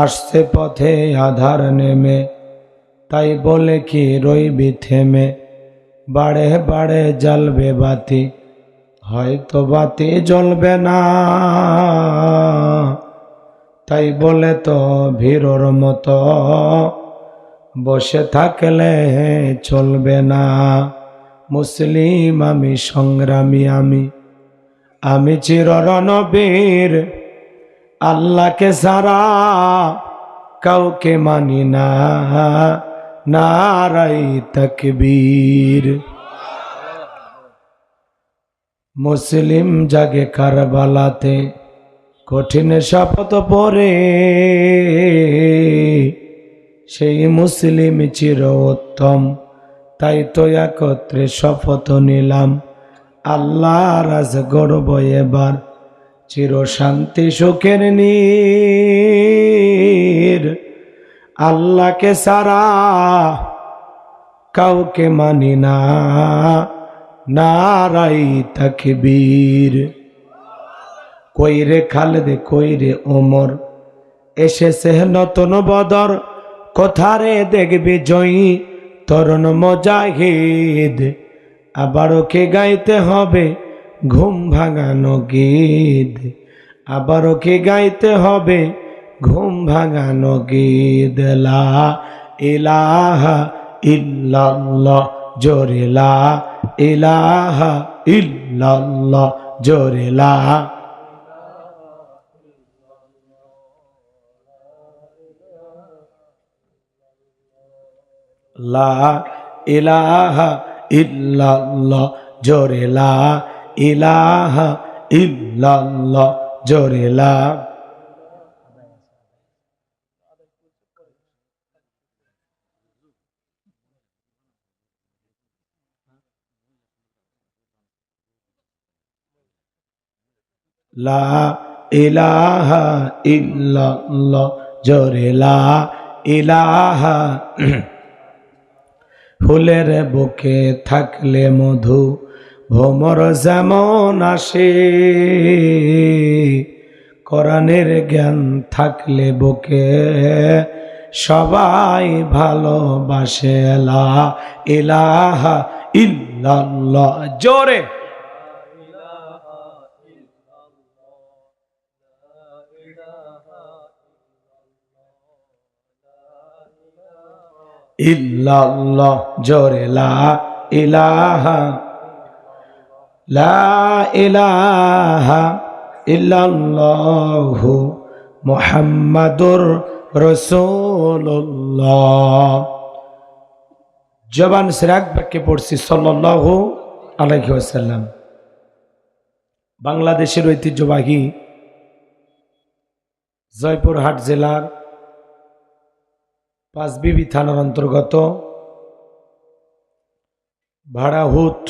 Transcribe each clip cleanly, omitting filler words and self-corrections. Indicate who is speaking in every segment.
Speaker 1: আসছে পথে আধার নেমে, তাই বলে কি রইবি থেমে। বাড়ে বাড়ে জ্বলবে বাতি, হয়তো বাতি জ্বলবে না। তাই বলে তো ভীরর মতো বসে থাকলে চলবে না। মুসলিম আমি, সংগ্রামী আমি, আমি চির রণবীর। আল্লাহকে ছাড়া কাউকে মানি না। নারাই তাকবীর। মুসলিম জাগে কারবালাতে, কঠিন শপথ পরে সেই মুসলিম চির উত্তম। তাই তো একত্রে শপথ নিলাম, আল্লাহ রাজ গর্ব এবার চির শান্তি সুখের নীর। আল্লাহকে ছাড়া কাউকে মানি না। নারাই তাকবীর। কইরে খালেদ কইরে ওমর, এসেছে নতুন বদর। কোথারে দেখবি জয়ী তরুণ মুজাহিদ। আবারও কে গাইতে হবে ঘুম ভাঙানো গীত। আবারও কে গাইতে হবে ঘুম ভাঙানো গীত। লা ইলাহা ইল্লাল্লাহ, জোরে লা ইলাহা ইল্লাল্লাহ, জোরে লা। লা ইলাহা ইল্লাল্লাহ, জোরে লা ইলাহা ইল্লাল্লাহ, জোরে লা। লা ইলাহা ইল্লাল্লাহ, জোরে লা ইলাহা। ফুলের বুকে থাকলে মধু, ভ্রমর যেমন আসে। কোরআনের জ্ঞান থাকলে বুকে সবাই ভালোবাসে। লা ইলাহা ইল্লাল্লাহ, জোরে। ইল্লাল্লাহ, জোরে লা ইলাহা। লা ইলাহা ইল্লাল্লাহু মুহাম্মাদুর রাসূলুল্লাহ। জবান সে এক বাক্যে পড়ছি সাল্লাল্লাহু আলাইহি ওয়াসাল্লাম। বাংলাদেশের ঐতিহ্যবাহী জয়পুরহাট জেলার পাঁচবিবি থানার অন্তর্গত ভাড়াহুত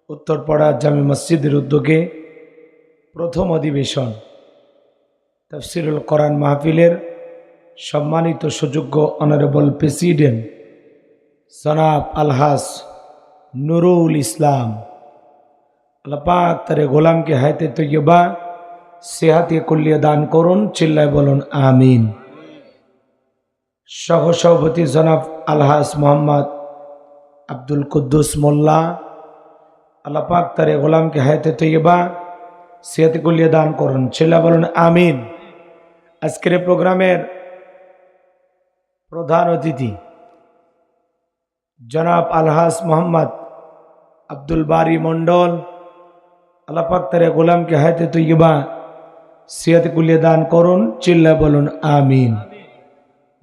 Speaker 1: উত্তরপাড়া জামে মসজিদের উদ্যোগে প্রথম অধিবেশন তাফসিরুল কোরআন মাহফিলের সম্মানিত সুযোগ্য অনারেবল প্রেসিডেন্ট জনাব আলহাজ নুরুল ইসলাম, আল্লাহ পাক তার গোলামকে হায়াতে তৈয়বা সেহাতে কুল্লিয়া দান করুন। চিল্লায় বলুন আমিন। সহসভাপতি জনাব আলহাজ মোহাম্মদ আব্দুল কুদ্দুস মোল্লা, আল্লাহ পাক তার গোলামকে হায়াতে তৈয়বা সেহাতে কুল্লিয়া দান করুন। চিল্লায় বলুন আমিন। আজকের প্রোগ্রামের প্রধান অতিথি জনাব আলহাজ মোহাম্মদ আব্দুল বারী মন্ডল, আল্লাহ পাক তার গোলামকে হায়াতে তৈয়বা সেহাতে কুল্লিয়া দান করুন। চিল্লায় বলুন আমিন।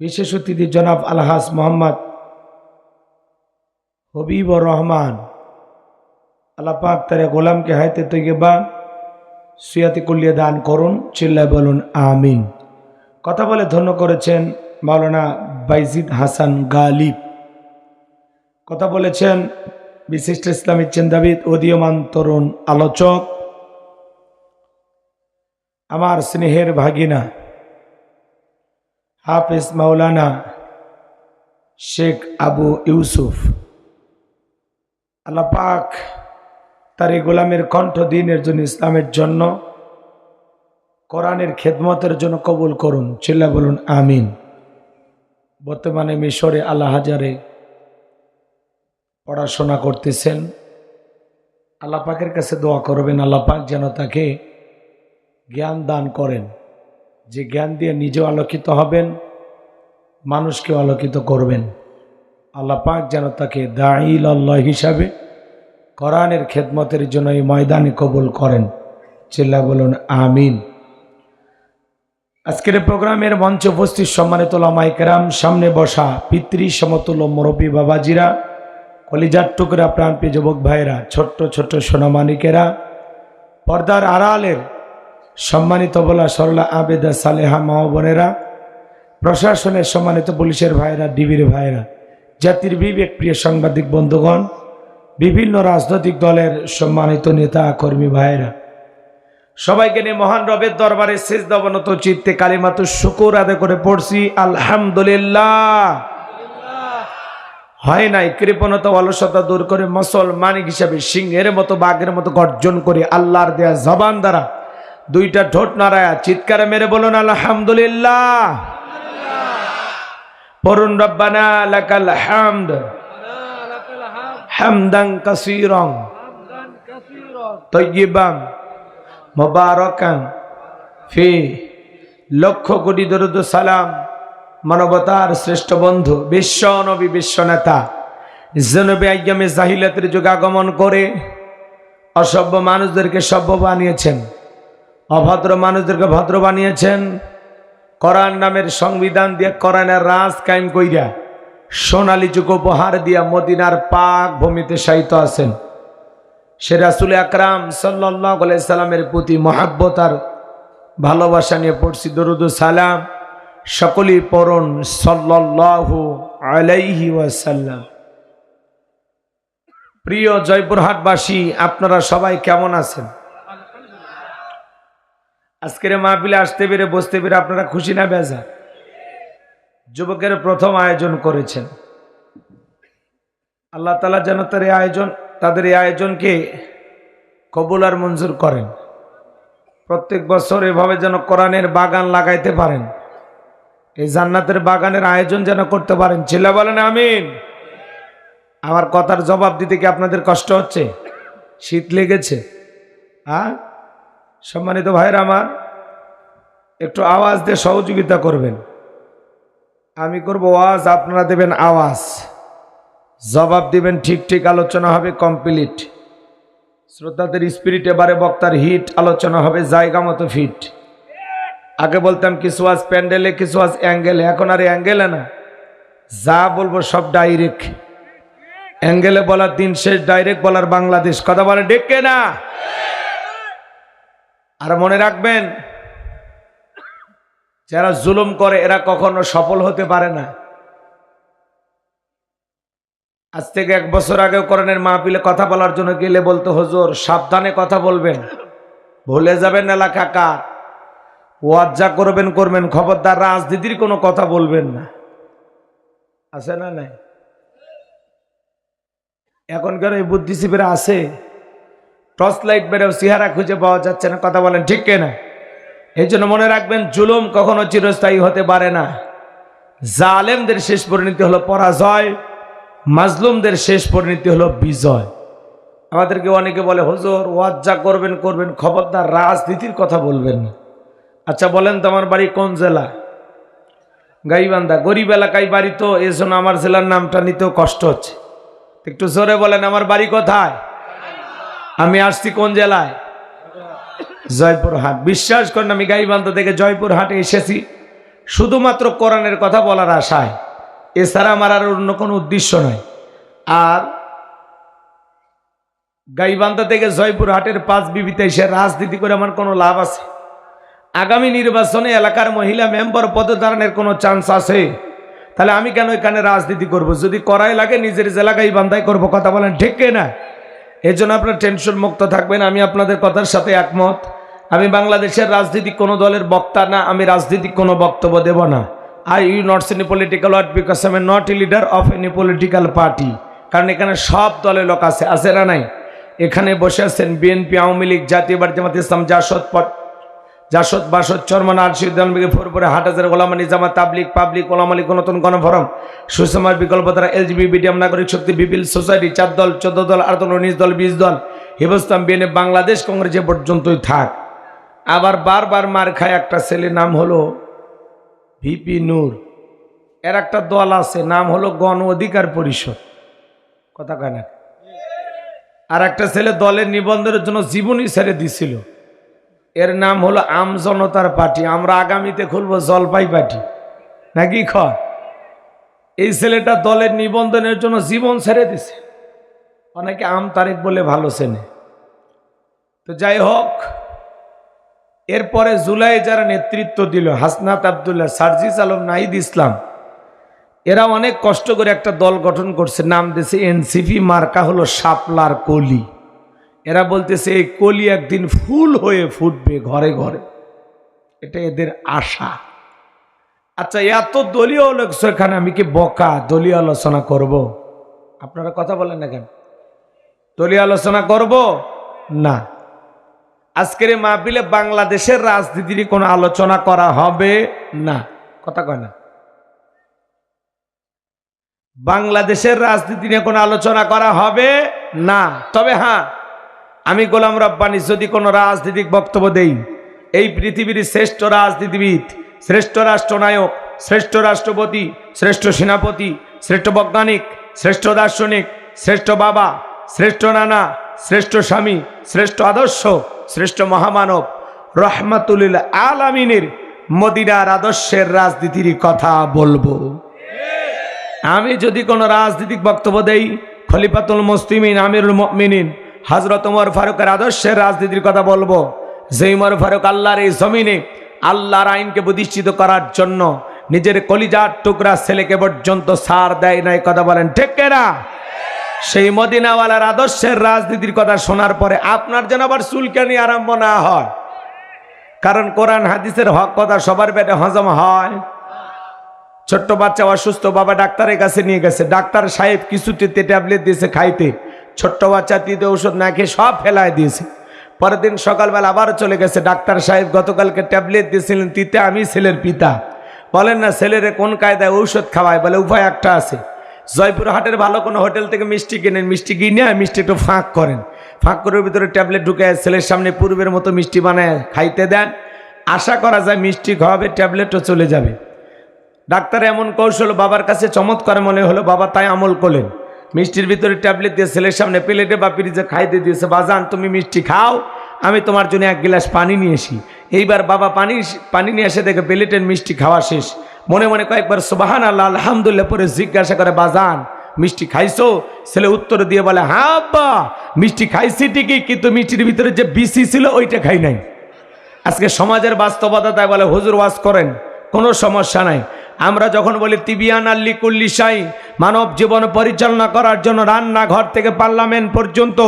Speaker 1: বিশেষ অতিথি জনাব আলহাজ মোহাম্মদ হবিবুর রহমান, আল্লাহ পাক তার গোলামকে হায়াতে তৈয়বা সেহাতে কুল্লিয়া দান করুন। চিল্লায় বলুন আমিন। কথা বলে ধন্য করেছেন মাওলানা বাইজিদ হাসান গালিব। কথা বলেছেন বিশিষ্ট ইসলামী চিন্তাবিদ, উদীয়মান তরুণ আলোচক, আমার স্নেহের ভাগিনা হাফেজ মাওলানা শেখ আবু ইউসুফ। আল্লাহ পাক তার এই গোলামের কণ্ঠ দিনের জন্য, ইসলামের জন্য কোরআনের খেদমতের জন্য কবুল করুন, চিল্লা বলুন আমিন। বর্তমানে মিশরে আল হাজারে পড়াশোনা করতেছেন। আল্লাহ পাকের কাছে দোয়া করবেন, আল্লাহ পাক যেন তাকে জ্ঞান দান করেন, যে জ্ঞান দিয়ে নিজেও আলোকিত হবেন, মানুষকেও আলোকিত করবেন। আল্লাহ পাক যেন তাকে দাঈল আল্লাহ হিসাবে কোরআনের খেদমতের জন্য এই ময়দানে কবুল করেন, চিল্লা বলুন আমিন। আজকের প্রোগ্রামের মঞ্চে উপস্থিত সম্মানিত উলামায়ে কেরাম, সামনে বসা পিতৃ সমতুল্য মুরব্বী বাবাজিরা, কলিজার টুকরা প্রাণপ্রিয় যুবক ভাইরা, ছোট্ট ছোট্ট সোনামানিকেরা, পর্দার আড়ালের সম্মানিত বলা সরলা আবেদা সালেহা মা বোনেরা, প্রশাসনের সম্মানিত পুলিশের ভাইরা, ডিবির ভাইরা, জাতির বিবেক প্রিয় সাংবাদিক বন্ধুগণ, বিভিন্ন রাজনৈতিক দলের সম্মানিত নেতা কর্মী ভাইরা, সবাইকে নিয়ে মহান রবের দরবারে সিজদা অবনত চিত্তে কালিমাতুশ শুকুর আদায় করে পড়ছি আলহামদুলিল্লাহ। হয় নাই কৃপণতা অলসতা দূর করে মুসলমানিক হিসাবে সিংহের মতো বাঘের মতো গর্জন করে আল্লাহর দেয়া জবান দ্বারা দুইটা ঠোঁট নাড়ায়া চিৎকারে মেরে বলুন আলহামদুলিল্লাহ। পড়ুন রব্বানা লাকাল হামদ হামদান কাসীরান তাইয়্যিবান মুবারাকান ফি। লক্ষ কোটি দরুদ সালাম মানবতার শ্রেষ্ঠ বন্ধু বিশ্ব নবী বিশ্ব নেতা জনবে আইয়ামে জাহিলাতের যুগে আগমন করে অসভ্য মানুষদেরকে সভ্য বানিয়েছেন, অভদ্র মানুষদেরকে ভদ্র বানিয়েছেন। কোরআন নামের সংবিধান দিয়ে কোরআনের রাজ কায়েম কইরা সোনালী যুগ উপহার দিয়া মদিনার পাক ভূমিতে শায়িত আছেন। সে রাসূল আকরাম সাল্লাল্লাহু আলাইহি সাল্লামের প্রতি মহব্বত আর ভালোবাসা নিয়ে পড়ছি দরুদ ও সালাম। সকলেই পড়ুন সাল্লাল্লাহু আলাইহি ওয়াসাল্লাম। প্রিয় জয়পুরহাটবাসী, আপনারা সবাই কেমন আছেন? আজকের মাহফিলে আসতে পেরে বসতে পেরে আপনারা খুশি না বেজার? যুবকের প্রথম আয়োজন করেছেন, আল্লাহ তাআলা যেন তাদের এই আয়োজনকে কবুল আর মঞ্জুর করেন। প্রত্যেক বছর এভাবে যেন কোরআনের বাগান লাগাইতে পারেন, এই জান্নাতের বাগানের আয়োজন যেন করতে পারেন, চিল্লা বলেন আমিন। আমার কথার জবাব দিতে কি আপনাদের কষ্ট হচ্ছে? শীত লেগেছে? হ্যাঁ, সম্মানিত ভাইরা আমার, একটু আওয়াজ দিয়ে সহযোগিতা করবেন। আমি করব ওয়াজ, আপনারা দেবেন আওয়াজ, জবাব দিবেন ঠিক ঠিক, আলোচনা হবে কমপ্লিট। শ্রোতাদের স্পিরিট এবারে বক্তার হিট, আলোচনা হবে জায়গা মতো ফিট। আগে বলতাম কিছু আজ প্যান্ডেলে, কিছু আজ অ্যাঙ্গেলে, এখন আর অ্যাঙ্গেলে না, যা বলবো সব ডাইরেক্ট। অ্যাঙ্গেলে বলার দিন শেষ, ডাইরেক্ট বলার বাংলাদেশ। কথা বলে ডেকে না। আর মনে রাখবেন, যারা জুলুম করে এরা কখনো সফল হতে পারে না। আজ থেকে 1 বছর আগে কোরআনের মাহফিলে কথা বলার জন্য গেলে বলতো, হুজুর সাবধানে কথা বলবেন, ভুলে যাবেন এলাকা কার, ওয়াজ যা করবেন, খবরদার রাজনীতির কোনো কথা বলবেন না। আছে না নাই? এখনকার এই বুদ্ধিজীবীরা আছে, টর্চ লাইট বেরেও চেহারা খুঁজে পাওয়া যাচ্ছে না। কথা বলেন ঠিক কিনা? এই জন্য মনে রাখবেন, জুলুম কখনো চিরস্থায়ী হতে পারে না। জালেমদের শেষ পরিণতি হলো পরাজয়, মাজলুমদের শেষ পরিণতি হলো বিজয়। আমাদেরকে অনেকে বলে, হুজুর ওয়াজ যা করবেন, খবরদার রাজনীতির কথা বলবেন না। আচ্ছা বলেন তো, আমার বাড়ি কোন জেলা? গাইবান্ধা। গরিব এলাকায় বাড়ি তো, এই জন্য আমার জেলার নামটা নিতেও কষ্ট হচ্ছে। একটু জোরে বলেন, আমার বাড়ি কোথায়? আমি আসছি কোন জেলায়? জয়পুরহাট। বিশ্বাস করেন, আমি গাইবান্ধা থেকে জয়পুরহাটে এসেছি শুধুমাত্র কোরআনের কথা বলার আশায়, এছাড়া আমার আর অন্য কোনো উদ্দেশ্য নয়। আর গাইবান্ধা থেকে জয়পুরহাটের 5 বিবিতে এসে রাজনীতি করে আমার কোনো লাভ আছে? আগামী নির্বাচনে এলাকার মহিলা মেম্বার পদধারণের কোনো চান্স আছে? তাহলে আমি কেন এখানে রাজনীতি করব? যদি করাই লাগে নিজের জেলা গাইবান্ধায় করবো। কথা বলেন ঠিক না? এই জন্য আপনার টেনশন মুক্ত থাকবেন। আমি আপনাদের কথার সাথে একমত। আমি বাংলাদেশের রাজনীতিক কোনো দলের বক্তা না, আমি রাজনীতিক কোনো বক্তব্য দেব না। I will not say any political word because I am not a leader of any political party. কারণ এখানে সব দলের লোক আছে, আছে না নাই? এখানে বসে আছেন বিএনপি, আওয়ামী লীগ, জাতীয় জামাত ইসলাম, জাসদ বাসদ চরমান আরশিউদ্দানবিকে ফোরপুরে হাটহাজার গোলামানি জামা তাবলিক পাবলিক ওলামালি নতুন গণফরম সুষমার বিকল্প দ্বারা এলজিবি বিডিএম নাগরিক শক্তি বিপিএল সোসাইটি 4 দল 14 দল 8 দল 19 দল 20 দল হিবস্তান বিএনএফ বাংলাদেশ কংগ্রেস পর্যন্তই থাক। আবার বারবার মার খায় একটা ছেলে, নাম হলো ভিপি নূর। এর একটা দল আছে, নাম হলো গণ অধিকার পরিষদ, কথা কয় না। আর একটা ছেলে দলের নিবন্ধনের জন্য জীবনই ছেড়ে দিছিল, এর নাম হলো আম জনতার পার্টি। আমরা আগামীতে খুলবো জলপাই পার্টি, নাকি খর? এই ছেলেটা দলের নিবন্ধনের জন্য জীবন ছেড়ে দিছে, অনেকে আম তারিক বলে ভালো চেনে। তো যাই হোক, এরপরে জুলাই যারা নেতৃত্ব দিল, হাসনাত আবদুল্লাহ, সার্জিস আলম, নাহিদ ইসলাম, এরা অনেক কষ্ট করে একটা দল গঠন করছে, নাম দিয়েছে এনসিপি, মার্কা হলো শাপলার কলি। এরা বলতেছে এই কলি একদিন ফুল হয়ে ফুটবে ঘরে ঘরে, এটা এদের আশা। আচ্ছা, এত দলীয় লোক এখানে, আমি কি বকা দলীয় আলোচনা করব? আপনারা কথা বলেন না কেন? দলীয় আলোচনা করব না। আজকের এই মাহফিলে বাংলাদেশের রাজনীতির কোনো আলোচনা করা হবে না, কথা কয় না। বাংলাদেশের রাজনীতি নিয়ে কোনো আলোচনা করা হবে না। তবে হ্যাঁ, আমি গোলাম রব্বানী যদি কোনো রাজনৈতিক বক্তব্য দেই, এই পৃথিবীর শ্রেষ্ঠ রাজনীতিবিদ, শ্রেষ্ঠ রাষ্ট্রনায়ক, শ্রেষ্ঠ রাষ্ট্রপতি, শ্রেষ্ঠ সেনাপতি, শ্রেষ্ঠ বৈজ্ঞানিক, শ্রেষ্ঠ দার্শনিক, শ্রেষ্ঠ বাবা, শ্রেষ্ঠ নানা, শ্রেষ্ঠ স্বামী, শ্রেষ্ঠ আদর্শ, শ্রেষ্ঠ মহামানব রহমাতুল আলামিনের মদিনার আদর্শের রাজনীতির কথা বলবো। আমি যদি কোনো রাজনৈতিক বক্তব্য দেই, খলিফাতুল মুসলিমিন আমিরুল মুমিনিন হযরত ওমর ফারুকের আদর্শের রাজনীতির কথা বলবো। যে ওমর ফারুক আল্লাহর এই জমিনে আল্লাহর আইনকে প্রতিষ্ঠিত করার জন্য নিজের কলিজার টুকরা ছেলেকে পর্যন্ত ছাড় দেয় নাই, কথা বলেন ঠিক কিনা? সেই মদিনাওয়ালার আদর্শের রাজনীতির কথা শোনার পরে আপনার যেন আবার চুলকানি আরম্ভ না হয়, কারণ কোরআন হাদিসের হক কথা সবার পেটে হজম হয়। ছোট্ট বাচ্চা অসুস্থ, বাবা ডাক্তারের কাছে নিয়ে গেছে, ডাক্তার সাহেব কিছুতে ট্যাবলেট দিয়েছে খাইতে, ছোট্ট বাচ্চা তিতে ওষুধ না খেয়ে সব ফেলায় দিয়েছে। পরের দিন সকালবেলা আবার চলে গেছে, ডাক্তার সাহেব গতকালকে ট্যাবলেট দিয়েছিলেন তিতে, আমি ছেলের পিতা, বলেন না ছেলেরে কোন কায়দায় ঔষধ খাওয়ায়? বলে উপায় একটা আছে, জয়পুরহাটের ভালো কোনো হোটেল থেকে মিষ্টি কিনেন, মিষ্টি কিনে মিষ্টি একটু ফাঁক করেন, ফাঁক করে ভিতরে ট্যাবলেট ঢুকে ছেলের সামনে পূর্বের মতো মিষ্টি বানায় খাইতে দেন, আশা করা যায় মিষ্টি খাওয়াবে, ট্যাবলেটও চলে যাবে। ডাক্তার এমন কৌশল বাবার কাছে চমৎকার মনে হলো, বাবা তাই আমল করলেন। মিষ্টির ভিতরে ট্যাবলেট দিয়ে ছেলের সামনে প্লেটে বা ফ্রিজে খাইতে দিয়েছে, বাজান তুমি মিষ্টি খাও, আমি তোমার জন্য 1 গ্লাস পানি নিয়ে আসি। এইবার বাবা পানি নিয়ে এসে দেখে প্লেটের মিষ্টি খাওয়া শেষ, মনে মনে কয়েকবার সুবহানাল্লাহ আলহামদুলিল্লাহ পরে জিজ্ঞাসা করে, বাজান মিষ্টি খাইছো? ছেলে উত্তর দিয়ে বলে, হ্যাঁ আব্বা মিষ্টি খাইছি ঠিকই, কিন্তু মিষ্টির ভিতরে যে বিসি ছিল ওইটা খাই নাই। আজকে সমাজের বাস্তবতা, তাই বলে হুজুর ওয়াজ করেন, কোনো সমস্যা নাই। আমরা যখন বলি তিবিয়ান আল্লি কুল্লি শাই, মানব জীবন পরিচালনা করার জন্য রান্নাঘর থেকে পার্লামেন্ট পর্যন্ত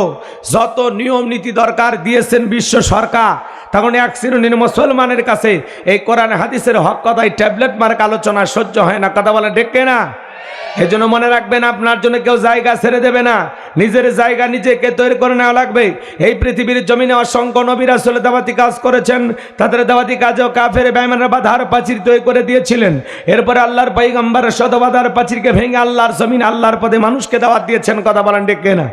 Speaker 1: যত নিয়ম নীতি দরকার দিয়েছেন বিশ্ব সরকার, তখন এক শ্রেণীর মুসলমানের কাছে এই কোরআন হাদিসের হক কথায় ট্যাবলেট মার্ক আলোচনা সহ্য হয় না, কথা বলে ডেকে না। এই জন্য মনে রাখবেন, আপনার জন্য কেউ জায়গা ছেড়ে দেবে না, নিজের জায়গা নিজেকে তৈরি করে নেওয়া লাগবে। এই পৃথিবীর জমিনে অসংখ্য নবী রাসূল দাওয়াতি কাজ করেছেন, তাদের দাওয়াতি কাজেও কাফের বেঈমানরা বাধার প্রাচীর তৈরি করে দিয়েছিলেন। এরপরে আল্লাহর পয়গম্বর শতবাধার প্রাচীরকে ভেঙে আল্লাহর জমিন আল্লাহর পথে মানুষকে দাওয়াত দিয়েছেন, কথা বলেন ডেকে না।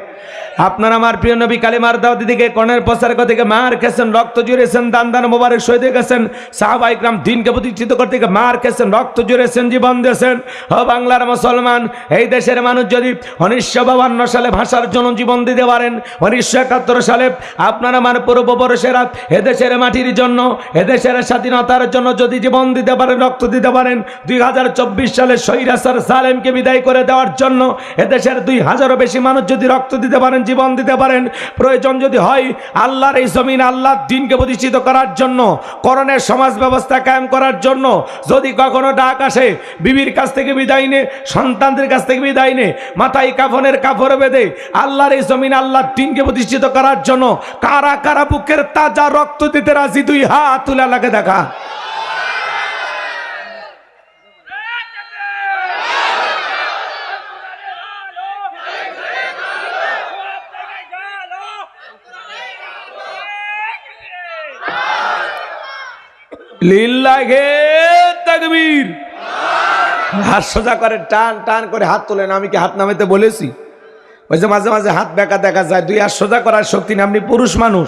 Speaker 1: আপনার আমার প্রিয় নবী কালিমার দাওয়াতি দিকে কর্ণের প্রচার থেকে মার খেয়েছেন, রক্ত জুড়েছেন, দান দান মোবারক শহীদ গেছেন, সাহাবা ইকরাম দিনকে প্রতিষ্ঠিত করতে গিয়ে মার খেয়েছেন, রক্ত জুড়েছেন, জীবন দিয়েছেন। ও বাংলার মুসলমান, এই দেশের মানুষ যদি 1952 সালে ভাষার জন্য জীবন দিতে পারেন, 1971 সালে আপনার আমার পূর্বপুরুষেরা এদেশের মাটির জন্য, এদেশের স্বাধীনতার জন্য যদি জীবন দিতে পারেন, রক্ত দিতে পারেন, 2024 সালে স্বৈরাচার জালেমকে বিদায় করে দেওয়ার জন্য এদেশের 2000-এরও বেশি মানুষ যদি রক্ত দিতে পারেন, জীবন দিতে পারেন, প্রয়োজন যদি হয় আল্লাহর এই জমিন আল্লাহর দ্বীনকে প্রতিষ্ঠিত করার জন্য, করণের সমাজ ব্যবস্থা কায়েম করার জন্য যদি কখনো ডাক আসে, বিবির কাছ থেকে বিদায় নে, সন্তানদের কাছ থেকে বিদায় নে, মাথায় কাফনের কাপড় বেঁধে আল্লাহর এই জমিন আল্লাহর দ্বীনকে প্রতিষ্ঠিত করার জন্য কারা কারা বুকের তাজা রক্ত দিতে রাজি? 2 হাত তুলে লাগে দেখা। লিল্লাহে তাকবীর। হাত সোজা করে টান টান করে হাত তোলেন। আমি কি হাত নামাইতে বলেছি? ওই যে মাঝে মাঝে হাত বেঁকা দেখা যায়, দুই হাত সোজা করার শক্তি নেই। আপনি পুরুষ মানুষ,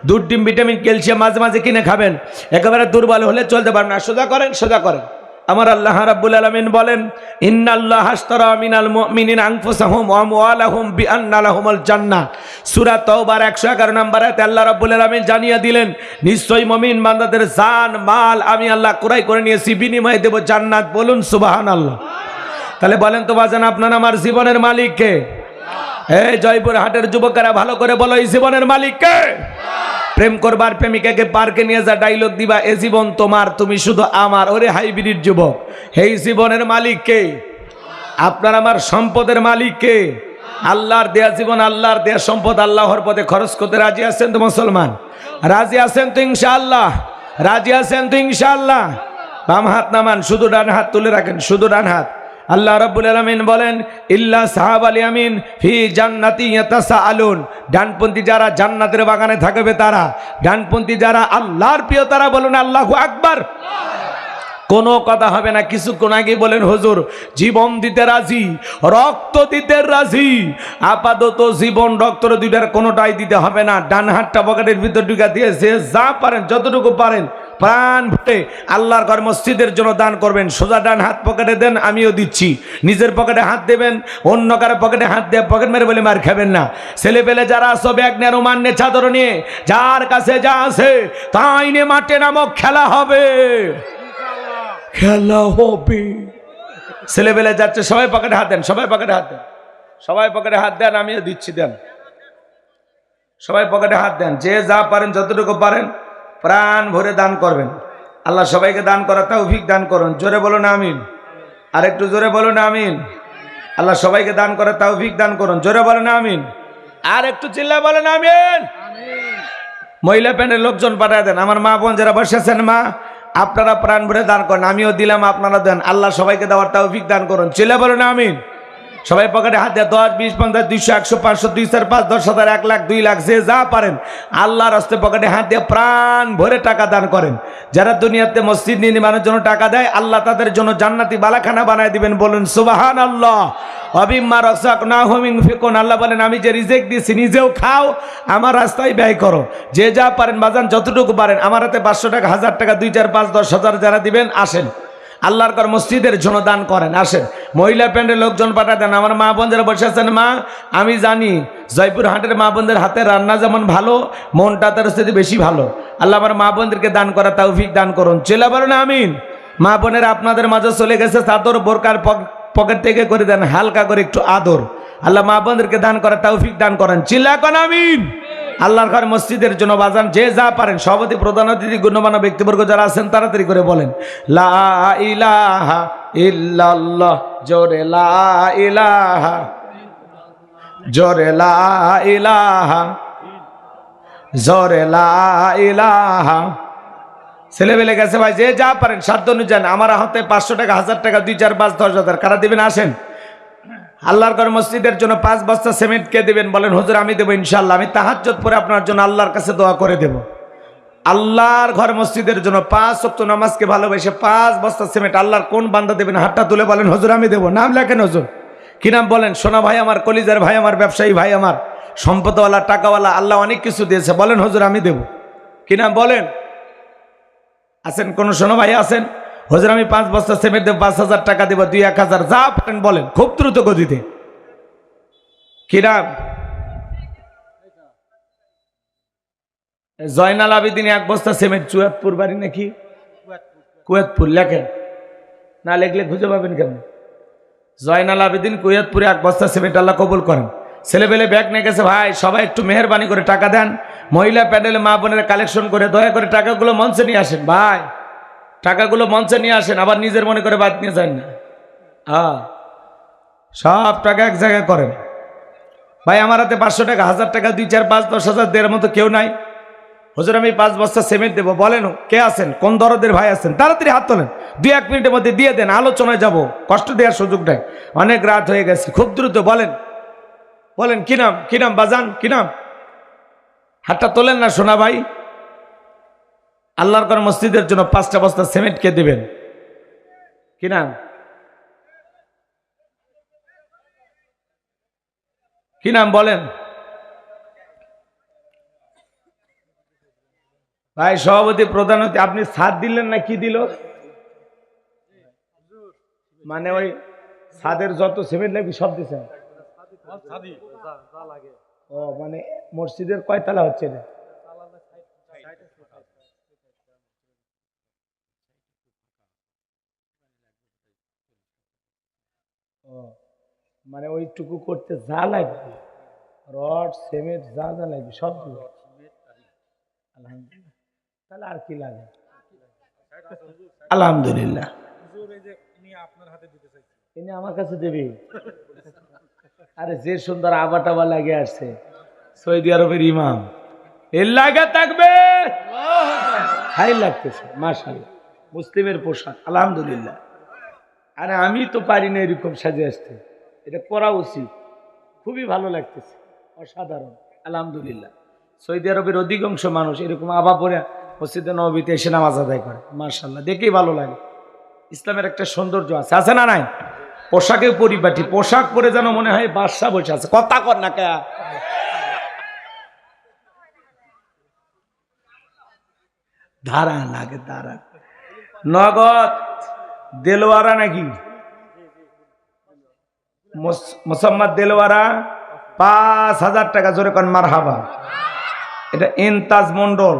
Speaker 1: দুধ ডিম ভিটামিন ক্যালসিয়াম মাঝে মাঝে কিনে খাবেন, একেবারে দুর্বল হলে চলতে পারবেন না। সোজা করেন, সোজা করেন। আমার আল্লাহ রাব্বুল আলামিন বলেন, ইন্নাল্লাহা আশতারা মিনাল মুমিনিনা আনফুসাহুম ওয়া আমওয়ালাহুম বিআন্না লাহুমুল জান্নাহ। সূরা তাওবার 111 নম্বর আয়াতে আল্লাহ রাব্বুল আলামিন জানিয়ে দিলেন, নিশ্চয়ই মুমিন বান্দাদের জান মাল আমি আল্লাহ ক্রয় করে নিয়েছি, বিনিময়ে দেব জান্নাত। বলুন সুবহানাল্লাহ। তাহলে বলেন তো বাজান, আপনার আমার জীবনের মালিক কে? এই জয়পুর হাটের যুবকেরা ভালো করে বলো, এই জীবনের মালিক কে? প্রেম করবার প্রেমিকাকে পার্কে নিয়ে যা ডায়লগ দিবা, এ জীবন তোমার, তুমি শুধু আমার। ওরে হাইব্রিড যুবক, এই জীবনের মালিক কে? আপনার আমার সম্পদের মালিক কে? আল্লাহর দেয়া জীবন, আল্লাহর দেয়া সম্পদ আল্লাহর পথে খরচ করতে রাজি আছেন তো মুসলমান? রাজি আছেন তো ইনশাআল্লাহ? রাজি আছেন তো ইনশাআল্লাহ? বাম হাত নামান, শুধু ডান হাত তুলে রাখেন, শুধু ডান হাত। আল্লাহ রাব্বুল আলামিন বলেন, ইল্লা সাহাবাল ইয়ামিন ফি জান্নাতি ইয়াতাসাআলুন। ডানপন্থী যারা জান্নাতের বাগানে থাকবে তারা, ডানপন্থী যারা আল্লাহর প্রিয় তারা। বলুন আল্লাহু আকবার। কোনো কথা হবে না। কিছুক্ষণ আগে বলেন হুজুর জীবন দিতে রাজি, রক্ত দিতে রাজি। আপাতত জীবন রক্ত দুইটার কোনোটাই দিতে হবে না। ডান হাতটা পকেটের ভিতর ঢুকা দিয়ে যে যা পারেন, যতটুকু পারেন প্রাণ ভরে আল্লাহর ঘর মসজিদের জন্য দান করবেন। সোজা ডান হাত পকেটে দেন, আমিও দিচ্ছি। নিজের পকেটে হাত দেবেন, অন্য কারো পকেটে হাত দিয়ে পকেট মেরে বলে মার খাবেন না। ছেলে পেলে যারা আসো, ব্যাগ নিয়ে, রুমাল নিয়ে, চাদর নিয়ে, যার কাছে যা আছে তাই নিয়ে মাঠে নামক খেলা হবে, খেলা হবে। ছেলে পেলে যাচ্ছে, সবাই পকেটে হাত দেন, সবাই পকেটে হাত দেন, সবাই পকেটে হাত দেন, আমিও দিচ্ছি। দেন, সবাই পকেটে হাত দেন। যে যা পারেন, যতটুকু পারেন প্রাণ ভরে দান করবেন। আল্লাহ সবাইকে দান করার তৌফিক দান করুন। জোরে বলুন আমিন। আর একটু জোরে বলুন আমিন। আল্লাহ সবাইকে দান করার তৌফিক দান করুন। জোরে বলুন আমিন। আর একটু চিল্লা বলেন আমিন। মহিলা প্যান্ডের লোকজন পাঠায় দেন। আমার মা বোন যারা বসে আছেন, মা আপনারা প্রাণ ভরে দান করেন, আমিও দিলাম, আপনারা দেন। আল্লাহ সবাইকে দেওয়ার তৌফিক দান করুন। চিল্লা বলুন আমিন। সবাই পকেটে হাত দেয়। 10, 20, 50, 200, 100, 500, 2, 4, 5, 10,000, 1 লাখ, 2 লাখ, যে যা পারেন আল্লাহর রাস্তায় পকেটে হাত দিয়ে প্রাণ ভরে টাকা দান করেন। যারা দুনিয়াতে মসজিদ নির্মাণের জন্য টাকা দেয়, আল্লাহ তাদের জন্য জান্নাতি বালাখানা বানায় দিবেন। বলুন সুবহানাল্লাহ। অবিম্মা রাযাকনাহুম ইউনফিকুন। আল্লাহ বলেন, আমি যে রিজিক দিয়েছি নিজেও খাও, আমার রাস্তায় ব্যয় করো। যে যা পারেন বাজান, যতটুকু পারেন। আমার হাতে 500 টাকা, 1000 টাকা, 2, 4, 5, 10,000 যারা দিবেন, আসেন আল্লাহর ঘর মসজিদের জন্য দান করেন। আসেন, মহিলা প্যান্ডের লোকজন পাঠা দেন। আমার মা বোন যারা বসে আছেন, মা আমি জানি জয়পুর হাটের মা বোনদের হাতে রান্না যেমন ভালো, মনটা তার সাথে বেশি ভালো। আল্লাহ আমার মা বোনদেরকে দান করা তৌফিক দান করুন। চেলা বলেন আমিন। মা বোনেরা আপনাদের মাঝে চলে গেছে, চাদর বোরকার পকেট থেকে করে দেন, হালকা করে একটু আদর। আল্লাহ মা বোনদেরকে দান করা তৌফিক দান করেন। চিল্লা কোন আমিন। আল্লাহর ঘর মসজিদের জন্য বাজান যে যা পারেন। সভাপতি, প্রধান অতিথি, গণ্যমান্য ব্যক্তিবর্গ যারা আছেন তাড়াতাড়ি করে বলেন, লা ইলাহা ইল্লাল্লাহ। জোরে লা ইলাহা, জোরে লা ইলাহা, জোরে লা ইলাহা। ছেলেবেলে গেছে ভাই, যে যা পারেন সাধ্য অনুযায়ী। আমার হাতে 500 টাকা, 1000 টাকা, 2, 4, 5, 10,000 কারা দিবেন? আসেন। আল্লাহর ঘর মসজিদের জন্য 5 বস্তা সিমেন্ট কে দিবেন? বলেন হুজুর আমি দেবো ইনশাআল্লাহ। আমি তাহাজ্জুদ পড়ে আপনার জন্য আল্লাহর কাছে দোয়া করে দেব। আল্লাহর ঘর মসজিদের জন্য 5 ওয়াক্ত নামাজকে ভালোবেসে 5 বস্তা সিমেন্ট আল্লাহর কোন বান্দা দেবেন? হাতটা তুলে বলেন হুজুর আমি দেবো। নাম লেখেন হুজুর। কি নাম বলেন? সোনা ভাই আমার, কলিজার ভাই আমার, ব্যবসায়ী ভাই আমার, সম্পদওয়ালা, টাকাওয়ালা, আল্লাহ অনেক কিছু দিয়েছে। বলেন হুজুর আমি দেব। কি নাম বলেন? আছেন কোন সোনা ভাই আছেন? হুজুর আমি 5 বস্তা সিমেন্ট দেব, 5,000 টাকা দেবো, 2, 1,000 যা পারেন বলেন, খুব দ্রুত গতিতে। কি নাম? জয়নাল আবেদিন 1 বস্তা সিমেন্ট, চুয়াতপুর বাড়ি নাকি? কুয়েতপুর। লেখেন, না লেখলে খুঁজে পাবেন কেন? জয়নাল আবেদিন, কুয়েতপুরে 1 বস্তা সিমেন্ট। আল্লাহ কবুল করেন। ছেলেবেলে ব্যাগ নিয়ে গেছে ভাই, সবাই একটু মেহরবানি করে টাকা দেন। মহিলা প্যান্ডেলে মা বোনের কালেকশন করে দয়া করে টাকাগুলো মঞ্চে নিয়ে আসেন ভাই। টাকাগুলো মঞ্চে নিয়ে আসেন, আবার নিজের মনে করে বাদ নিয়ে যান না। সব টাকা এক জায়গায় করেন ভাই। আমার হাতে 500 টাকা, 1000 টাকা, 2, 4, 5, 10,000 দেওয়ার মতো কেউ নাই। হুজুর আমি 5 বস্তা সিমেন্ট দেবো। বলেন কে আছেন? কোন দরদের ভাই আছেন? তাড়াতাড়ি হাত তোলেন, 2-1 মিনিটের মধ্যে দিয়ে দেন। আলোচনায় যাব, কষ্ট দেওয়ার সুযোগ নেই, অনেক রাত হয়ে গেছে। খুব দ্রুত বলেন, বলেন কি নাম? কি নাম বাজান? কি নাম? হাতটা তোলেন না সোনা ভাই। আল্লাহর ঘর মসজিদের জন্য 5টা বস্তা সিমেন্ট কে দেবেন? কি নাম? কি নাম বলেন ভাই? সভাপতি, প্রধান হতে আপনি ছাদ দিলেন না কি দিল? মানে ওই ছাদের যত সিমেন্ট লাগবে সব দিচ্ছেন? ও মানে মসজিদের কয়তলা হচ্ছে না? ও মানে ওইটুকু করতে যা লাগবে, রড সিমেন্ট যা যা লাগবে সব দিল? আলহামদুলিল্লাহ। তাহলে আর কি লাগে? আলহামদুলিল্লাহ। ইনি আমার কাছে দেবে? আরে যে সুন্দর আবা টাবা লাগে আসছে, সৌদি আরবের ইমাম, এর লাগে থাকবে, হাই লাগতেছে মাশাআল্লাহ, মুসলিমের পোশাক, আলহামদুলিল্লাহ। আরে আমি তো পারি না এরকম সাজে আসতে, এটা করা উচিত, খুবই ভালো লাগতেছে, অসাধারণ, আলহামদুলিল্লাহ। সৌদি আরবের অধিকাংশ মানুষ এরকম আবা পরে মসজিদে নববীতে এসে নামাজ আদায় করে, মাশাআল্লাহ, দেখেই ভালো লাগে। ইসলামের একটা সৌন্দর্য আছে, আছে না নাই? পোশাকে পরিপাটি, পোশাক পরে যেন মনে হয় বাদশা বসে আছে। কথা কর না কে? দাঁড়ান আগে দাঁড়ান। নগদ দেলোয়ারা নাকি? মোসাম্মদ দেলোয়ারা 5,000 টাকা, জোরে কন মারহাবা। এটা ইনতাজ মন্ডল,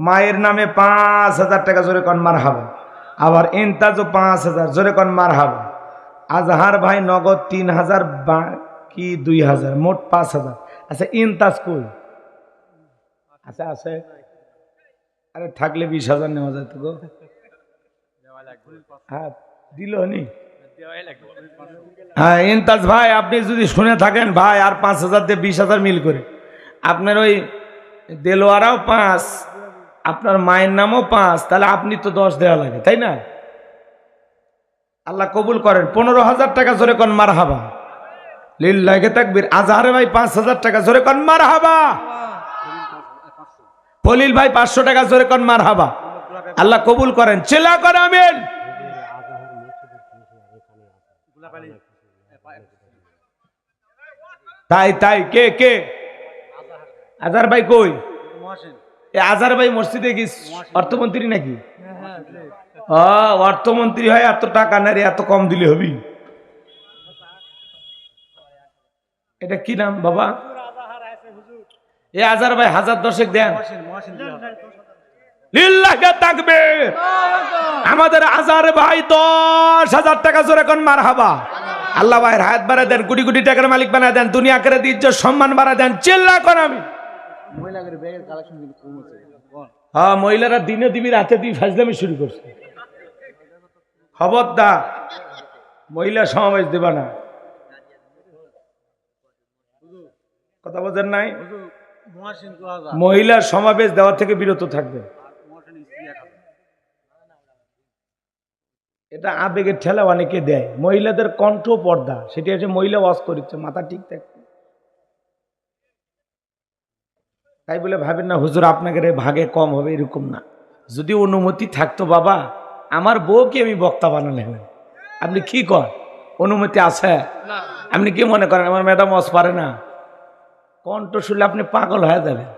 Speaker 1: মায়ের নামে 5,000 টাকা, জোরে কন মারহাবা। আবার ইনতাজও 5,000, জোরে কন মারহাবা। আজহার ভাই নগদ 3,000 কি 2,000, মোট 5,000। আচ্ছা ইনতাজ কই? আচ্ছা আছে? আরে থাকলে 20,000 নেওয়া যায় তো গো। হ্যাঁ দিল নি? হ্যাঁ ইনতাজ ভাই, আপনি যদি শুনে থাকেন ভাই, আর 5,000 দিয়ে 20,000 মিল করে আপনার ওই দেলোয়ারাও 5, আপনার মায়ের নামও 5, তাহলে আপনি তো 10 দেওয়া লাগে, তাই না? আল্লাহ কবুল করেন। 15,000 টাকা, জোরে কন মারহাবা। লিল্লাহি তাকবীর। আজহার ভাই 5,000 টাকা, জোরে কন মারহাবা। খলিল ভাই 500 টাকা, জোরে কন মারহাবা। আল্লাহ কবুল করেন, চিল্লা করে আমিন। তাই তাই, কে কে? আজহার ভাই কই? আজহার ভাই মসজিদে কি অর্থমন্ত্রী নাকি? অর্থমন্ত্রী হয় এত টাকা না রে, এত কম দিলে হবি? এটা কি নাম বাবা? এ আজহার ভাই 1010 দেন। লিল্লাহি তাকবীর। আমাদের আজহার ভাই 10,000 টাকা, জোরে কোন মারহাবা। আল্লাহ ভাইয়ের হায়াত বাড়া দেন, কোটি কোটি টাকার মালিক বানা দেন, দুনিয়া করে ইজ্জত সম্মান বাড়া দেন, চিল্লা কর আমি। হ্যাঁ মহিলারা দিনে দিবি, রাতে দিবি ফাজলামি শুরু করছে। খবরদার মহিলা সমাবেশ দেবা না, কথা বোঝেন নাই? মহিলার সমাবেশ দেওয়া থেকে বিরত থাকবে। এটা আবেগের ঠেলা অনেকে দেয়। মহিলাদের কণ্ঠ পর্দা, সেটি হচ্ছে মহিলা ওয়াজ করছে, মাথা ঠিক থাকবে। তাই বলে ভাবেন না হুজুর আপনাকে ভাগে কম হবে, এরকম না। যদি অনুমতি থাকতো বাবা, আমার বউকে আমি বক্তা বানালেন, আপনি কি কর? অনুমতি আছে? আপনি কি মনে করেন আমার ম্যাডাম ওয়াজ পারে না? কণ্ঠ শুনলে আপনি পাগল হয়ে যাবেন।